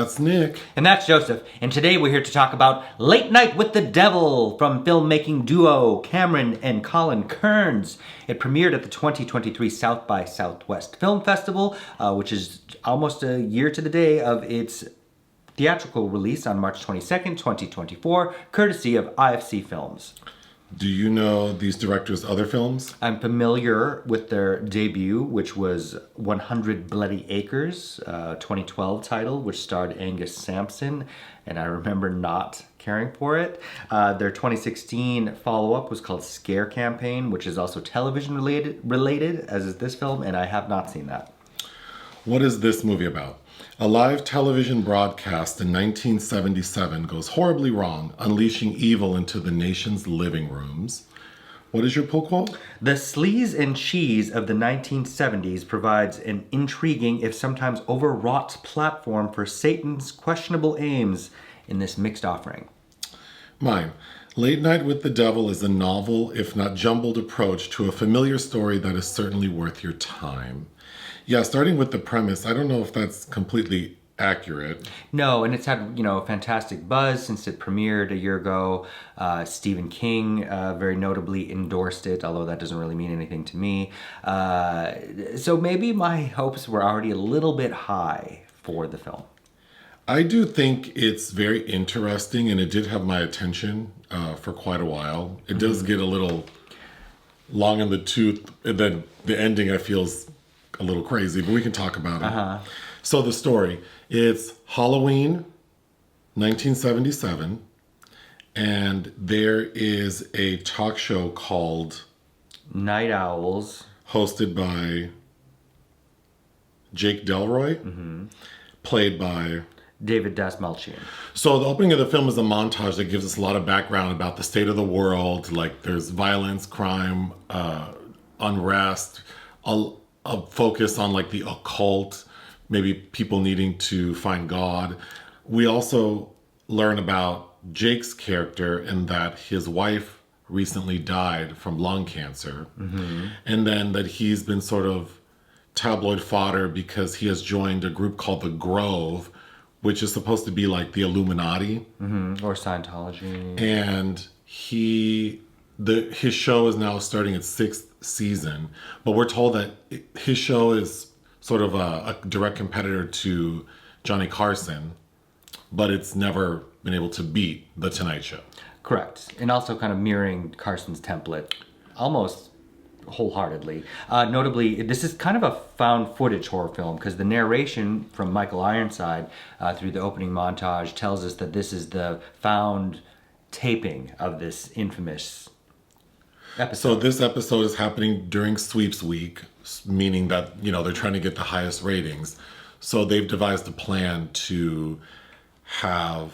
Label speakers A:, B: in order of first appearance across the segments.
A: That's Nick.
B: And that's Joseph. And today we're here to talk about Late Night with the Devil from filmmaking duo Cameron and Colin Cairnes. It premiered at the 2023 South by Southwest Film Festival, which is almost a year to the day of its theatrical release on March 22nd, 2024, courtesy of IFC Films.
A: Do you know these directors' other films?
B: I'm familiar with their debut, which was 100 Bloody Acres, 2012 title, which starred Angus Sampson, and I remember not caring for it. Their 2016 follow-up was called Scare Campaign, which is also television related, as is this film, and I have not seen that.
A: What is this movie about? A live television broadcast in 1977 goes horribly wrong, unleashing evil into the nation's living rooms. What is your pull quote?
B: The sleaze and cheese of the 1970s provides an intriguing, if sometimes overwrought, platform for Satan's questionable aims in this mixed offering.
A: Mine. Late Night with the Devil is a novel, if not jumbled approach to a familiar story that is certainly worth your time. Yeah, starting with the premise, I don't know if that's completely accurate.
B: No, and it's had, a fantastic buzz since it premiered a year ago. Stephen King very notably endorsed it, although that doesn't really mean anything to me. So maybe my hopes were already a little bit high for the film.
A: I do think it's very interesting, and it did have my attention for quite a while. It does get a little long in the tooth, and then the ending I feel is a little crazy, but we can talk about it. So the story, it's Halloween 1977, and there is a talk show called
B: Night Owls,
A: hosted by Jake Delroy, played by
B: David Dastmalchian.
A: So the opening of the film is a montage that gives us a lot of background about the state of the world. Like there's violence, crime, unrest, a focus on like the occult, maybe people needing to find God. We also learn about Jake's character and that his wife recently died from lung cancer. And then that he's been sort of tabloid fodder because he has joined a group called the Grove, which is supposed to be like the Illuminati.
B: Or Scientology.
A: And his show is now starting its 6th season, but we're told that his show is sort of a direct competitor to Johnny Carson, but it's never been able to beat The Tonight Show.
B: Correct. And also kind of mirroring Carson's template almost wholeheartedly. Notably, this is kind of a found footage horror film because the narration from Michael Ironside through the opening montage tells us that this is the found taping of this infamous episode.
A: So this episode is happening during sweeps week, meaning that, they're trying to get the highest ratings. So they've devised a plan to have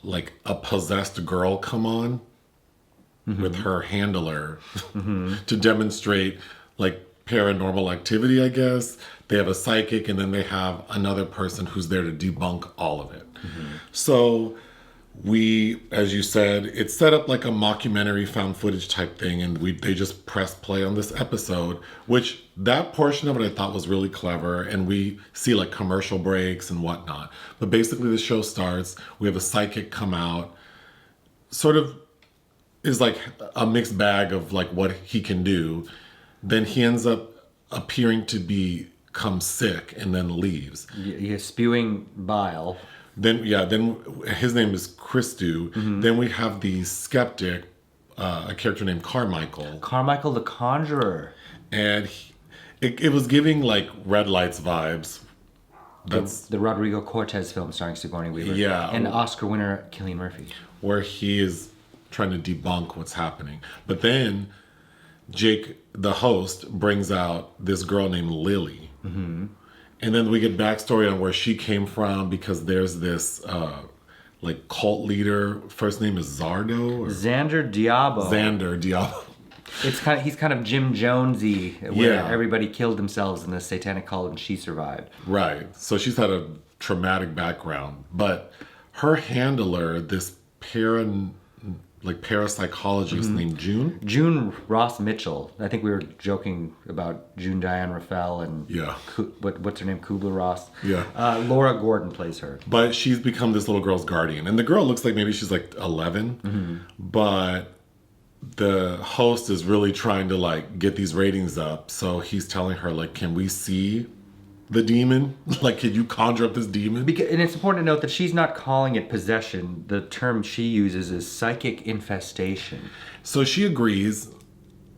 A: like a possessed girl come on with her handler to demonstrate like paranormal activity, I guess. They have a psychic, and then they have another person who's there to debunk all of it. So we, as you said, it's set up like a mockumentary found footage type thing, and they just press play on this episode, which that portion of it I thought was really clever, and we see like commercial breaks and whatnot. But basically the show starts, we have a psychic come out, sort of is like a mixed bag of like what he can do. Then he ends up appearing to become sick and then leaves.
B: He's spewing bile.
A: Then his name is Christou. Then we have the skeptic, a character named Carmichael.
B: Carmichael the Conjurer.
A: And it was giving like Red Lights vibes. That's
B: the Rodrigo Cortez film starring Sigourney Weaver.
A: Yeah.
B: And Oscar winner Cillian Murphy.
A: Where he is trying to debunk what's happening. But then Jake, the host, brings out this girl named Lilly. And then we get backstory on where she came from, because there's this like cult leader. First name is Xander Diabo.
B: He's kind of Jim Jonesy, where everybody killed themselves in the satanic cult and she survived.
A: Right. So she's had a traumatic background, but her handler, this like parapsychologist named June.
B: June Ross Mitchell. I think we were joking about June Diane Raphael and
A: Yeah.
B: What's her name? Kubler-Ross.
A: Yeah.
B: Laura Gordon plays her.
A: But she's become this little girl's guardian. And the girl looks like maybe she's like 11. But the host is really trying to like get these ratings up. So he's telling her like, can we see the demon? Like, can you conjure up this demon?
B: And it's important to note that she's not calling it possession. The term she uses is psychic infestation.
A: So she agrees,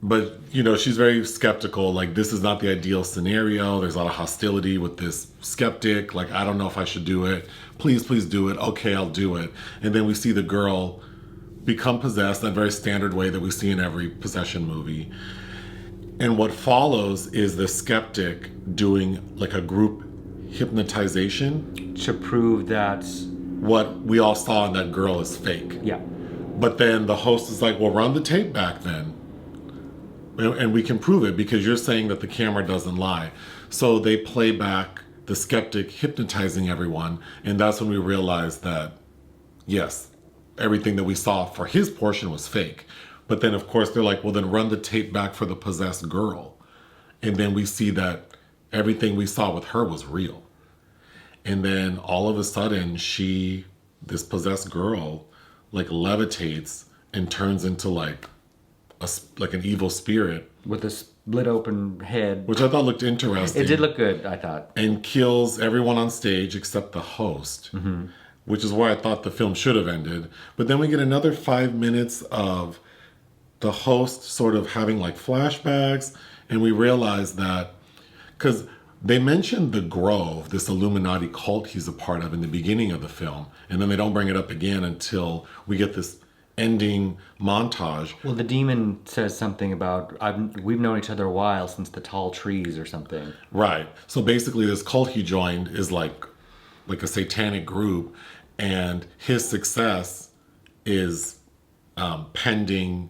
A: but you know, she's very skeptical. Like, this is not the ideal scenario. There's a lot of hostility with this skeptic. Like, I don't know if I should do it. Please do it. Okay, I'll do it. And then we see the girl become possessed in a very standard way that we see in every possession movie. And what follows is the skeptic doing like a group hypnotization
B: To prove that...
A: what we all saw in that girl is fake.
B: Yeah.
A: But then the host is like, well, run the tape back then. And we can prove it because you're saying that the camera doesn't lie. So they play back the skeptic hypnotizing everyone. And that's when we realize that, yes, everything that we saw for his portion was fake. But then, of course, they're like, well, then run the tape back for the possessed girl. And then we see that everything we saw with her was real. And then all of a sudden, this possessed girl, like levitates and turns into like an evil spirit.
B: With a split open head.
A: Which I thought looked interesting.
B: It did look good, I thought.
A: And kills everyone on stage except the host. Which is where I thought the film should have ended. But then we get another 5 minutes of the host sort of having like flashbacks, and we realize that because they mentioned the Grove, this Illuminati cult he's a part of in the beginning of the film, and then they don't bring it up again until we get this ending montage.
B: Well, the demon says something about, we've known each other a while, since the tall trees or something.
A: Right. So basically this cult he joined is like a satanic group, and his success is pending,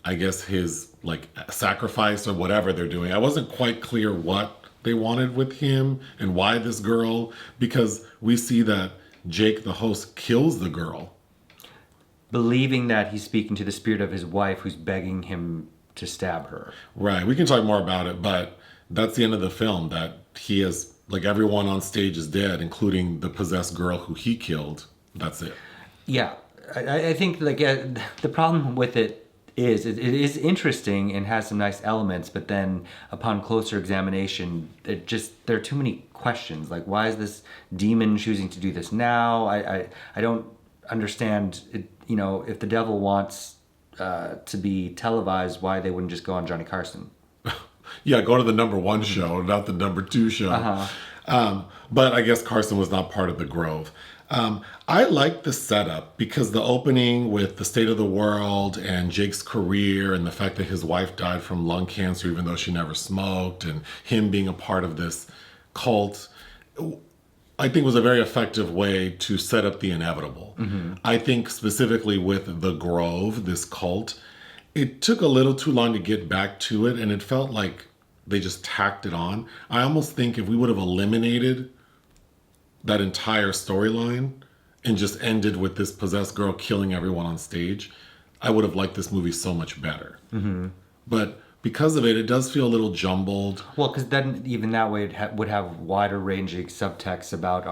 A: I guess, his like sacrifice or whatever they're doing. I wasn't quite clear what they wanted with him and why this girl, because we see that Jake, the host, kills the girl.
B: Believing that he's speaking to the spirit of his wife who's begging him to stab her.
A: Right. We can talk more about it, but that's the end of the film, that he is, like, everyone on stage is dead, including the possessed girl who he killed. That's it.
B: Yeah. I think like the problem with it is interesting and has some nice elements, but then upon closer examination, there are too many questions. Like, why is this demon choosing to do this now? I don't understand it, you know, if the devil wants to be televised, why they wouldn't just go on Johnny Carson.
A: Yeah, go to the #1 show, not the #2 show. But I guess Carson was not part of the Grove. I like the setup because the opening with the state of the world and Jake's career and the fact that his wife died from lung cancer even though she never smoked, and him being a part of this cult, I think was a very effective way to set up the inevitable. I think specifically with the Grove, this cult, it took a little too long to get back to it, and it felt like they just tacked it on. I almost think if we would have eliminated that entire storyline and just ended with this possessed girl killing everyone on stage, I would have liked this movie so much better. But because of it, it does feel a little jumbled.
B: Well, because then even that way it would have wider ranging subtext about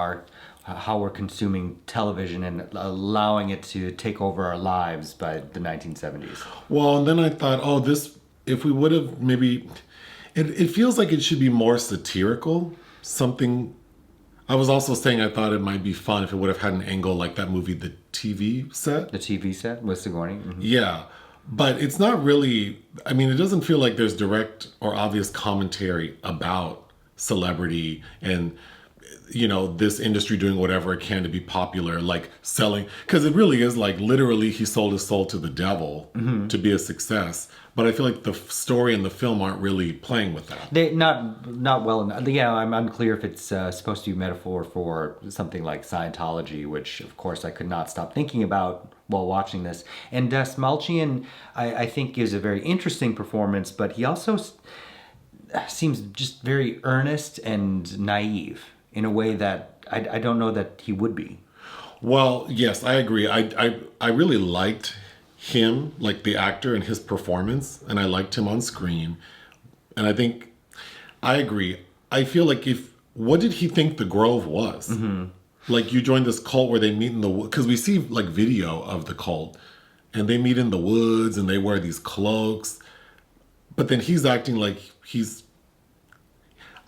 B: how we're consuming television and allowing it to take over our lives by the 1970s.
A: Well, and then I thought, if we would have maybe, it feels like it should be more satirical, something. I was also saying I thought it might be fun if it would have had an angle like that movie, The TV Set.
B: The TV Set with Sigourney?
A: Yeah. But it's not really, I mean, it doesn't feel like there's direct or obvious commentary about celebrity and, you know, this industry doing whatever it can to be popular, like selling, because it really is like literally he sold his soul to the devil to be a success. But I feel like the story and the film aren't really playing with that.
B: They not well enough. Yeah, I'm unclear if it's supposed to be a metaphor for something like Scientology, which of course I could not stop thinking about while watching this. And Dastmalchian, I think, gives a very interesting performance, but he also seems just very earnest and naive in a way that I don't know that he would be.
A: Well, yes, I agree. I really liked him, like the actor and his performance, and I liked him on screen. And I think I agree. I feel like what did he think the Grove was? Like, you joined this cult where they meet in the woods, because we see like video of the cult, and they meet in the woods and they wear these cloaks, but then he's acting like he's.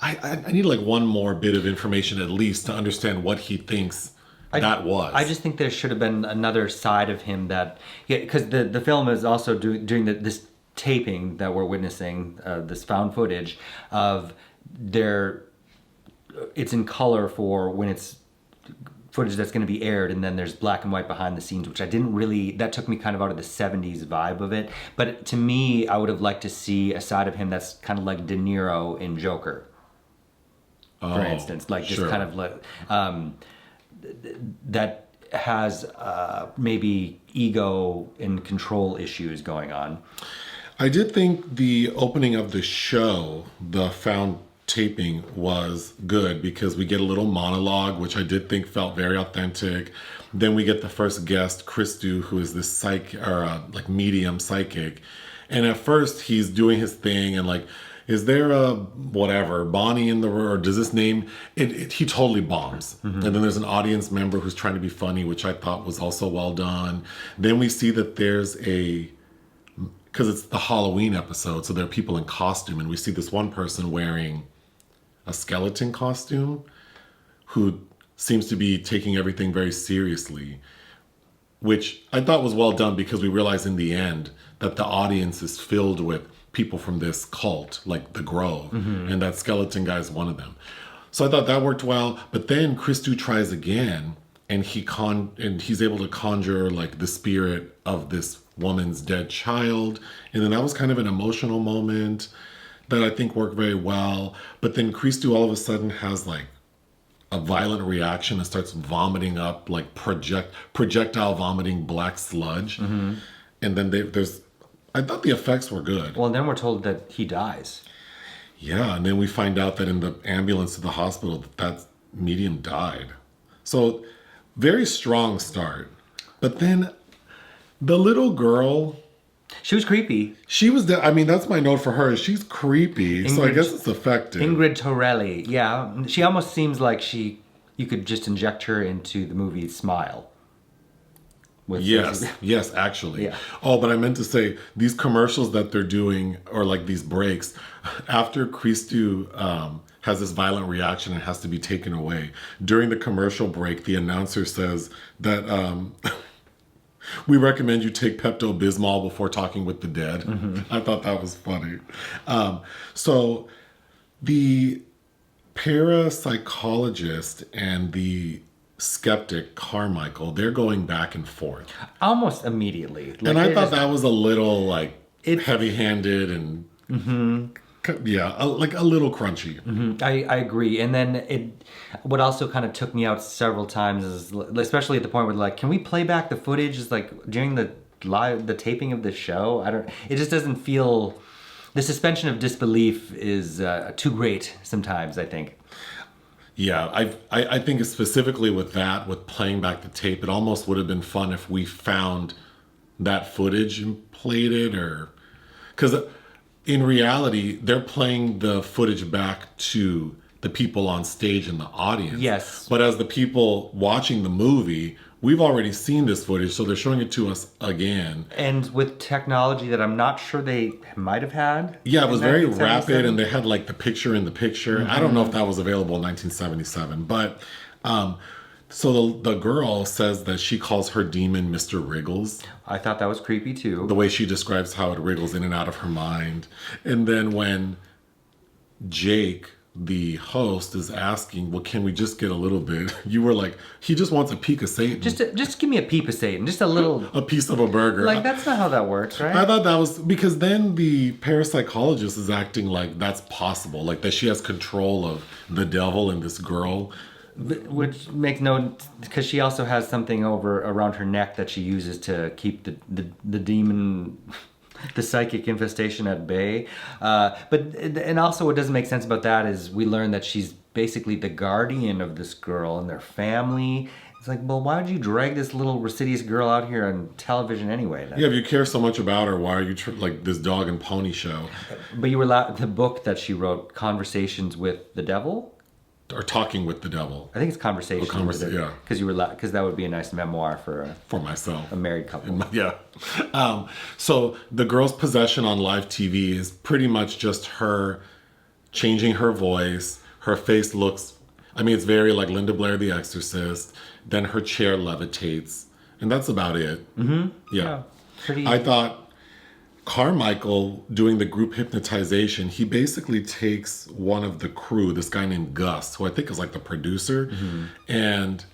A: I need like one more bit of information at least to understand what he thinks that was.
B: I just think there should have been another side of him that, because the film is also doing this taping that we're witnessing, this found footage of it's in color for when it's footage that's going to be aired, and then there's black and white behind the scenes, which that took me kind of out of the 70s vibe of it. But to me, I would have liked to see a side of him that's kind of like De Niro in Joker, for instance, like just kind of like that has maybe ego and control issues going on.
A: I did think the opening of the show, the found taping, was good because we get a little monologue, which I did think felt very authentic. Then we get the first guest, Christou, who is this medium psychic. And at first he's doing his thing and like, is there a whatever Bonnie in the room, or does this name he totally bombs. And then there's an audience member who's trying to be funny, which I thought was also well done. Then we see that there's because it's the Halloween episode, so there are people in costume, and we see this one person wearing a skeleton costume who seems to be taking everything very seriously, which I thought was well done because we realize in the end that the audience is filled with people from this cult, like the Grove, and that skeleton guy is one of them. So I thought that worked well, but then Christou tries again, and he's able to conjure like the spirit of this woman's dead child, and then that was kind of an emotional moment that I think worked very well. But then Christou all of a sudden has like a violent reaction and starts vomiting up like projectile vomiting black sludge, and then I thought the effects were good.
B: Well, and then we're told that he dies.
A: Yeah, and then we find out that in the ambulance to the hospital that medium died. So very strong start. But then the little girl,
B: she was creepy.
A: She was that's my note for her. She's creepy, so I guess it's effective.
B: Ingrid Torelli, yeah. She almost seems like you could just inject her into the movie Smile.
A: Yes, actually.
B: Yeah.
A: Oh, but I meant to say, these commercials that they're doing, or like these breaks, after Christou has this violent reaction and has to be taken away, during the commercial break, the announcer says that we recommend you take Pepto-Bismol before talking with the dead. I thought that was funny. So the parapsychologist and the skeptic Carmichael, they're going back and forth
B: almost immediately,
A: and I thought that was a little like heavy-handed and like a little crunchy.
B: I agree. And then what also kind of took me out several times is, especially at the point where like, can we play back the footage? Is like during the taping of the show. It just doesn't feel. The suspension of disbelief is too great sometimes, I think.
A: Yeah, I think specifically with playing back the tape, it almost would have been fun if we found that footage and played it, because in reality, they're playing the footage back to the people on stage in the audience.
B: Yes.
A: But as the people watching the movie, we've already seen this footage, so they're showing it to us again. And
B: with technology that I'm not sure they might have had.
A: Yeah, it was very rapid, and they had like the picture in the picture. I don't know if that was available in 1977, but so the girl says that she calls her demon Mr. Wriggles.
B: I thought that was creepy too.
A: The way she describes how it wriggles in and out of her mind. And then when Jake, the host, is asking, well, can we just get a little bit? You were like, he just wants a peek of Satan.
B: Just give me a peep of Satan. Just a little.
A: A piece of a burger.
B: Like, that's not how that works, right?
A: I thought that was, because then the parapsychologist is acting like that's possible. Like that she has control of the devil and this girl.
B: Which makes no, because she also has something around her neck that she uses to keep the demon, the psychic infestation at bay. And also what doesn't make sense about that is we learn that she's basically the guardian of this girl and their family. It's like, well, why would you drag this little Rhys girl out here on television anyway? Then?
A: Yeah, if you care so much about her, why are you like this dog and pony show?
B: But you were the book that she wrote, Conversations with the Devil?
A: Or Talking with the Devil.
B: I think it's Conversations.
A: Yeah.
B: Because that would be a nice memoir for
A: myself.
B: a married couple.
A: Yeah. So the girl's possession on live TV is pretty much just her changing her voice. Her face looks, I mean, it's very like Linda Blair, The Exorcist. Then her chair levitates. And that's about it.
B: Mm-hmm.
A: Yeah.
B: Pretty.
A: I thought Carmichael doing the group hypnotization, he basically takes one of the crew, this guy named Gus, who I think is like the producer,
B: Mm-hmm.
A: and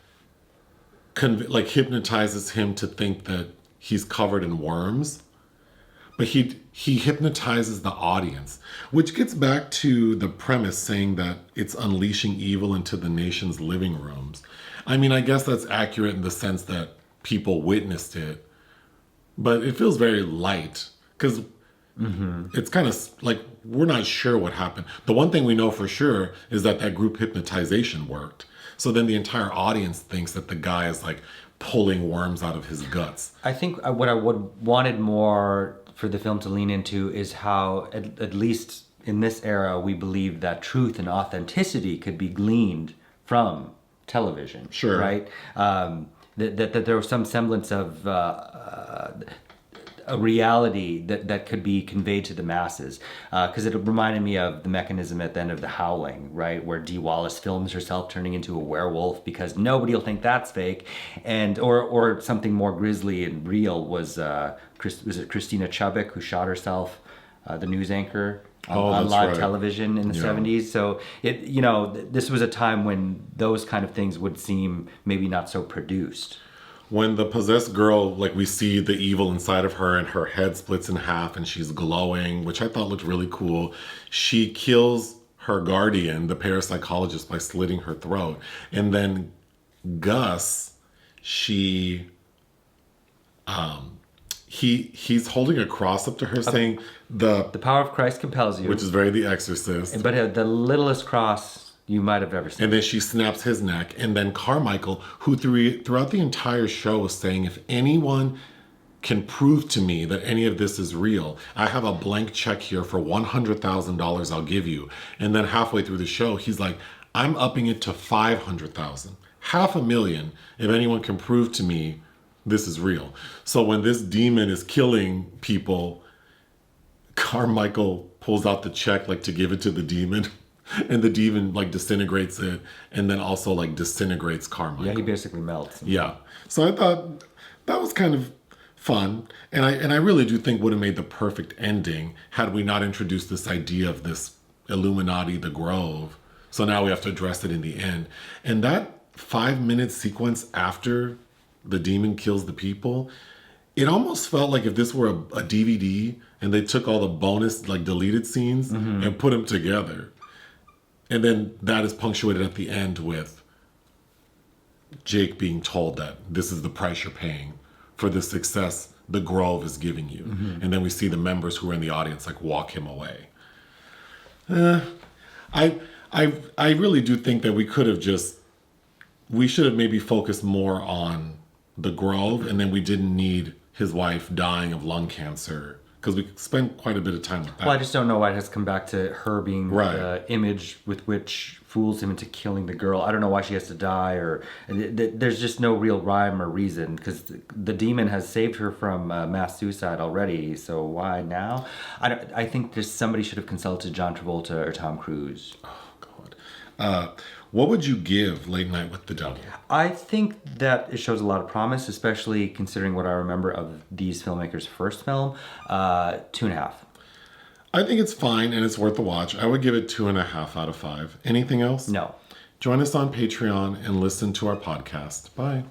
A: like hypnotizes him to think that he's covered in worms. But he hypnotizes the audience, which gets back to the premise saying that it's unleashing evil into the nation's living rooms. I mean, I guess that's accurate in the sense that people witnessed it, but it feels very light. Because it's kind of like we're not sure what happened. The one thing we know for sure is that group hypnotization worked. So then the entire audience thinks that the guy is like pulling worms out of his guts.
B: I think what I wanted more for the film to lean into is how, at least in this era, we believe that truth and authenticity could be gleaned from television.
A: Sure.
B: Right? That there was some semblance of a reality that could be conveyed to the masses, because it reminded me of the mechanism at the end of The Howling, right, where Dee Wallace films herself turning into a werewolf because nobody will think that's fake, and or something more grisly and real was it Christina Chubbuck who shot herself, the news anchor on live television in the 70s. So this was a time when those kind of things would seem maybe not so produced.
A: When the possessed girl, like we see the evil inside of her and her head splits in half and she's glowing, which I thought looked really cool. She kills her guardian, the parapsychologist, by slitting her throat. And then Gus, he's holding a cross up to her saying the
B: power of Christ compels you.
A: Which is very The Exorcist.
B: But the littlest cross you might have ever seen.
A: And then she snaps his neck. And then Carmichael, who throughout the entire show was saying, if anyone can prove to me that any of this is real, I have a blank check here for $100,000 I'll give you. And then halfway through the show, he's like, I'm upping it to $500,000. $500,000 if anyone can prove to me this is real. So when this demon is killing people, Carmichael pulls out the check like to give it to the demon. And the demon like disintegrates it and then also like disintegrates Carmichael.
B: Yeah, he basically melts.
A: Yeah. So I thought that was kind of fun. And I really do think would have made the perfect ending had we not introduced this idea of this Illuminati, the Grove. So now we have to address it in the end. And that 5-minute sequence after the demon kills the people, it almost felt like if this were a DVD and they took all the bonus like deleted scenes and put them together. And then that is punctuated at the end with Jake being told that this is the price you're paying for the success the Grove is giving you. And then we see the members who are in the audience like walk him away. I really do think that we should have maybe focused more on the Grove, and then we didn't need his wife dying of lung cancer. Because we spent quite a bit of time with that.
B: Well, I just don't know why it has come back to her being the image with which fools him into killing the girl. I don't know why she has to die, or there's just no real rhyme or reason, because the demon has saved her from mass suicide already. So why now? I think somebody should have consulted John Travolta or Tom Cruise.
A: Oh God. What would you give Late Night with the Devil?
B: I think that it shows a lot of promise, especially considering what I remember of these filmmakers' first film. 2.5.
A: I think it's fine and it's worth a watch. I would give it 2.5 out of 5. Anything else?
B: No.
A: Join us on Patreon and listen to our podcast. Bye.